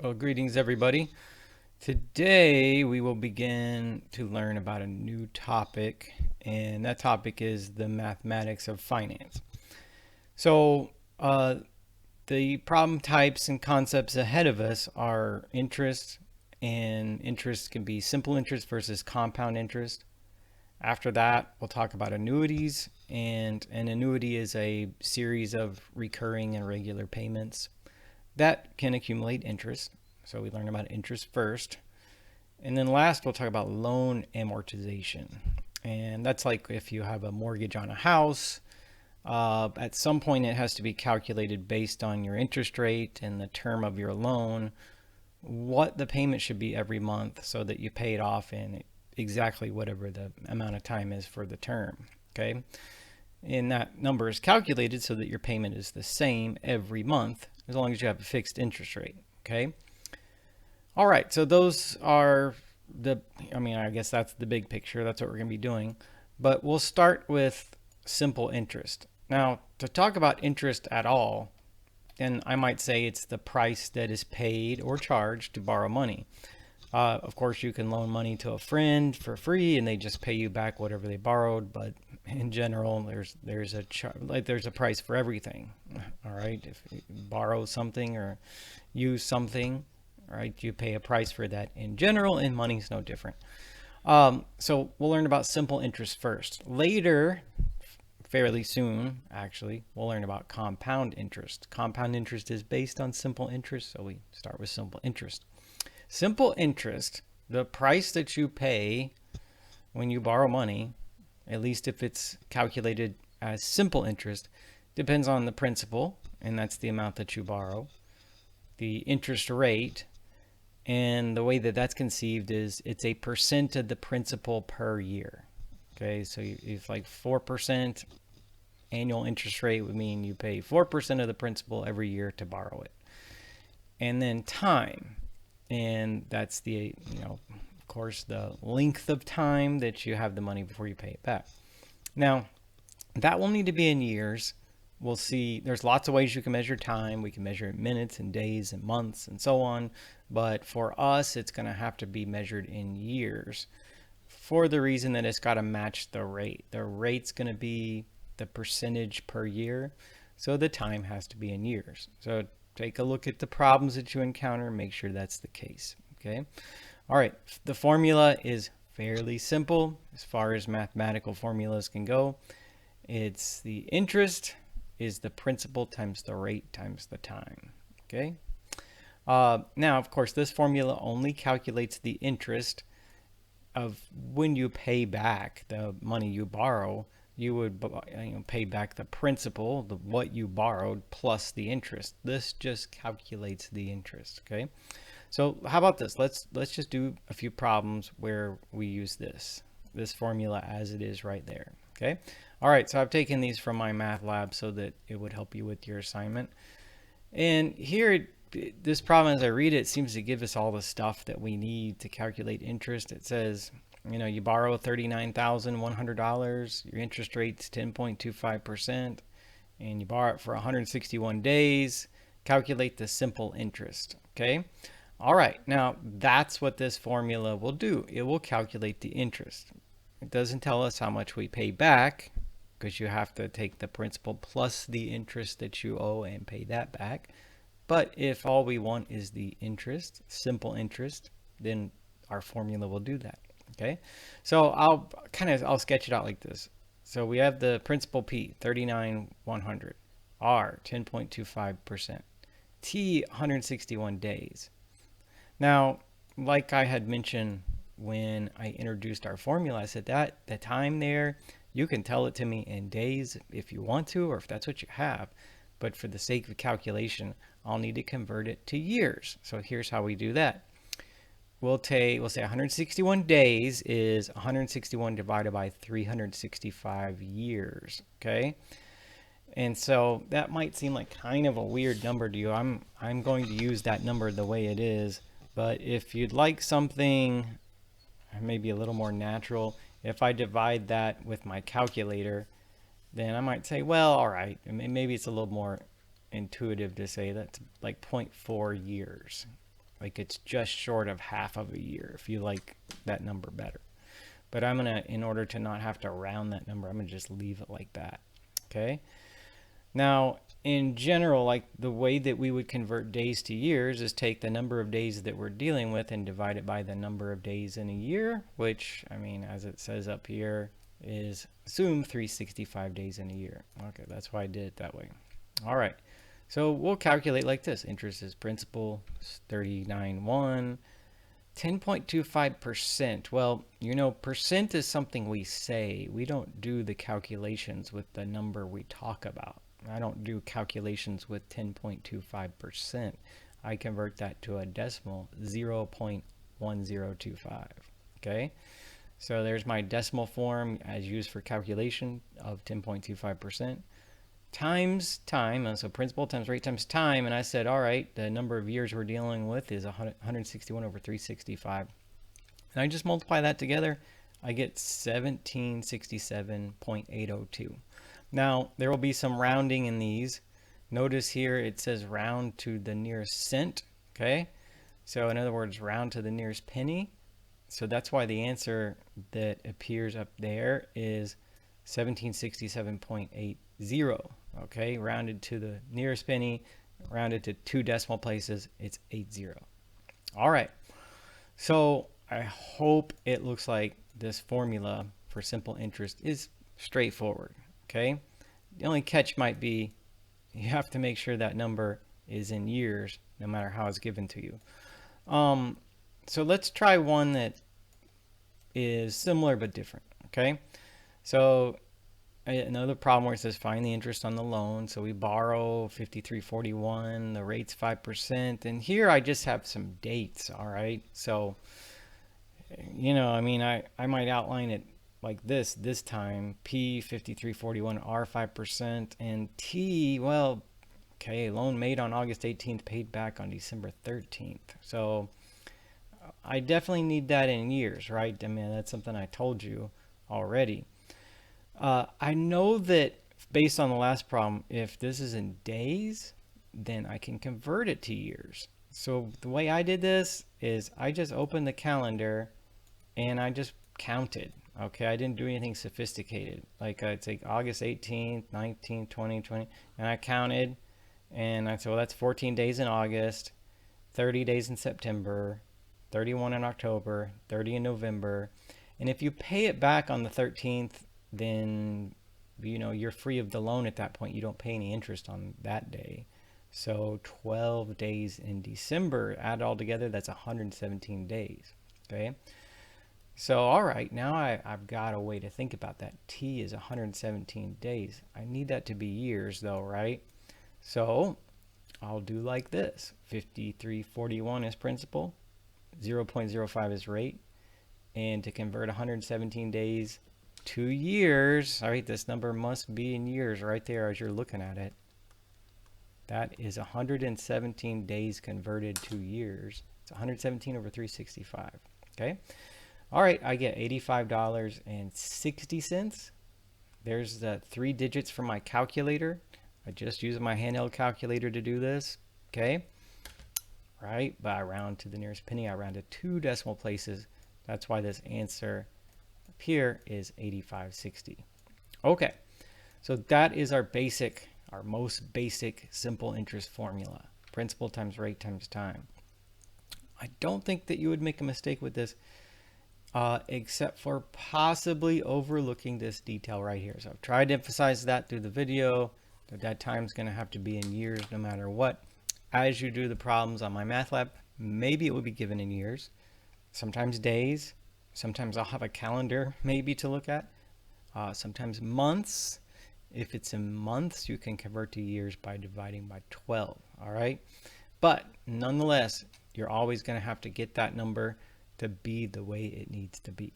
Well, greetings, everybody. Today we will begin to learn about a new topic, and that topic is the mathematics of finance. So, uh, the problem types and concepts ahead of us are interest, and interest can be simple interest versus compound interest. After that, we'll talk about annuities, and an annuity is a series of recurring and regular payments that can accumulate interest. So we learn about interest first. And then last, we'll talk about loan amortization. And that's like if you have a mortgage on a house, at some point it has to be calculated based on your interest rate and the term of your loan, what the payment should be every month so that you pay it off in exactly whatever the amount of time is for the term. Okay. And that number is calculated so that your payment is the same every month as long as you have a fixed interest rate. Okay. All right, so those are I guess that's the big picture. That's what we're going to be doing. But we'll start with simple interest. Now, to talk about interest at all, then I might say it's the price that is paid or charged to borrow money. Of course, you can loan money to a friend for free, and they just pay you back whatever they borrowed. But in general, there's a price for everything. All right, if you borrow something or use something, right? You pay a price for that in general, and money's no different. So we'll learn about simple interest first. Later, fairly soon, actually, we'll learn about compound interest. Compound interest is based on simple interest, so we start with simple interest. Simple interest, the price that you pay when you borrow money, at least if it's calculated as simple interest, depends on the principal, and that's the amount that you borrow, the interest rate, and the way that that's conceived is it's a percent of the principal per year. Okay, so if like 4% annual interest rate would mean you pay 4% of the principal every year to borrow it. And then time, and that's of course, the length of time that you have the money before you pay it back. Now, that will need to be in years. We'll see there's lots of ways you can measure time. We can measure it minutes and days and months and so on. But for us, it's going to have to be measured in years for the reason that it's got to match the rate. The rate's going to be the percentage per year. So the time has to be in years. So take a look at the problems that you encounter. Make sure that's the case. Okay. All right. The formula is fairly simple as far as mathematical formulas can go. It's the interest is the principal times the rate times the time. Okay. Now, of course, this formula only calculates the interest of when you pay back the money you borrow. You would pay back the principal, what you borrowed, plus the interest. This just calculates the interest. Okay. So how about this? Let's just do a few problems where we use this formula as it is right there. Okay. All right. So I've taken these from my math lab so that it would help you with your assignment. And here, this problem, as I read it, seems to give us all the stuff that we need to calculate interest. It says, you borrow $39,100, your interest rate's 10.25%, and you borrow it for 161 days. Calculate the simple interest. Okay. All right. Now, that's what this formula will do. It will calculate the interest. It doesn't tell us how much we pay back because you have to take the principal plus the interest that you owe and pay that back. But if all we want is the interest, simple interest, then our formula will do that. Okay. So I'll sketch it out like this. So we have the principal P, 39,100, R, 10.25%, T, 161 days. Now, like I had mentioned when I introduced our formula, I said that the time there, you can tell it to me in days if you want to, or if that's what you have. But for the sake of calculation, I'll need to convert it to years. So here's how we do that. We'll say 161 days is 161 divided by 365 years. Okay. And so that might seem like kind of a weird number to you. I'm going to use that number the way it is. But if you'd like something maybe a little more natural, if I divide that with my calculator, then I might say, well, all right, maybe it's a little more intuitive to say that's like 0.4 years. Like it's just short of half of a year if you like that number better. But I'm gonna, in order to not have to round that number, I'm gonna just leave it like that. Okay. Now, in general, like the way that we would convert days to years is take the number of days that we're dealing with and divide it by the number of days in a year, which, I mean, as it says up here, is assume 365 days in a year. Okay, that's why I did it that way. All right, so we'll calculate like this. Interest is principal, 39.1. 10.25%. Well, you know, percent is something we say. We don't do the calculations with the number we talk about. I don't do calculations with 10.25%. I convert that to a decimal, 0.1025. Okay? So there's my decimal form as used for calculation of 10.25%. Times time, so principal times rate times time, and I said, all right, the number of years we're dealing with is 161 over 365. And I just multiply that together, I get 1767.802. Now, there will be some rounding in these. Notice here it says round to the nearest cent, okay? So in other words, round to the nearest penny. So that's why the answer that appears up there is 1767.80. Okay, rounded to the nearest penny, rounded to 2 decimal places, it's 80. All right, so I hope it looks like this formula for simple interest is straightforward. Okay, the only catch might be you have to make sure that number is in years no matter how it's given to you. So let's try one that is similar but different. Okay, so another problem where it says find the interest on the loan. So we borrow 53.41, the rate's 5%, and here I just have some dates. All right, so you know, I mean, I might outline it like this time. P 53.41, R 5%, and T, well, okay, loan made on August 18th, paid back on December 13th. So I definitely need that in years, right? I mean, that's something I told you already. I know that based on the last problem, if this is in days, then I can convert it to years. So the way I did this is I just opened the calendar and I just counted. Okay, I didn't do anything sophisticated. Like I'd say August 18th, 19th, 20, 20, and I counted, and I said, well, that's 14 days in August, 30 days in September, 31 in October, 30 in November. And if you pay it back on the 13th, then you know you're free of the loan at that point. You don't pay any interest on that day. So 12 days in December, add all together, that's 117 days. Okay, so all right, now I've got a way to think about that. T is 117 days. I need that to be years though, right? So I'll do like this. 53.41 is principal, 0.05 is rate, and to convert 117 days 2 years, all right, this number must be in years right there as you're looking at it. That is 117 days converted to years. It's 117 over 365. Okay. All right, I get $85.60. There's the 3 digits from my calculator. I just use my handheld calculator to do this. Okay. Right, but I round to the nearest penny. I round to 2 decimal places. That's why this answer up here is 85.60. Okay, so that is our most basic simple interest formula. Principal times rate times time. I don't think that you would make a mistake with this, except for possibly overlooking this detail right here. So I've tried to emphasize that through the video, that time's going to have to be in years no matter what. As you do the problems on MyMathLab, maybe it will be given in years, sometimes days, sometimes I'll have a calendar maybe to look at, sometimes months. If it's in months, you can convert to years by dividing by 12, all right? But nonetheless, you're always going to have to get that number to be the way it needs to be.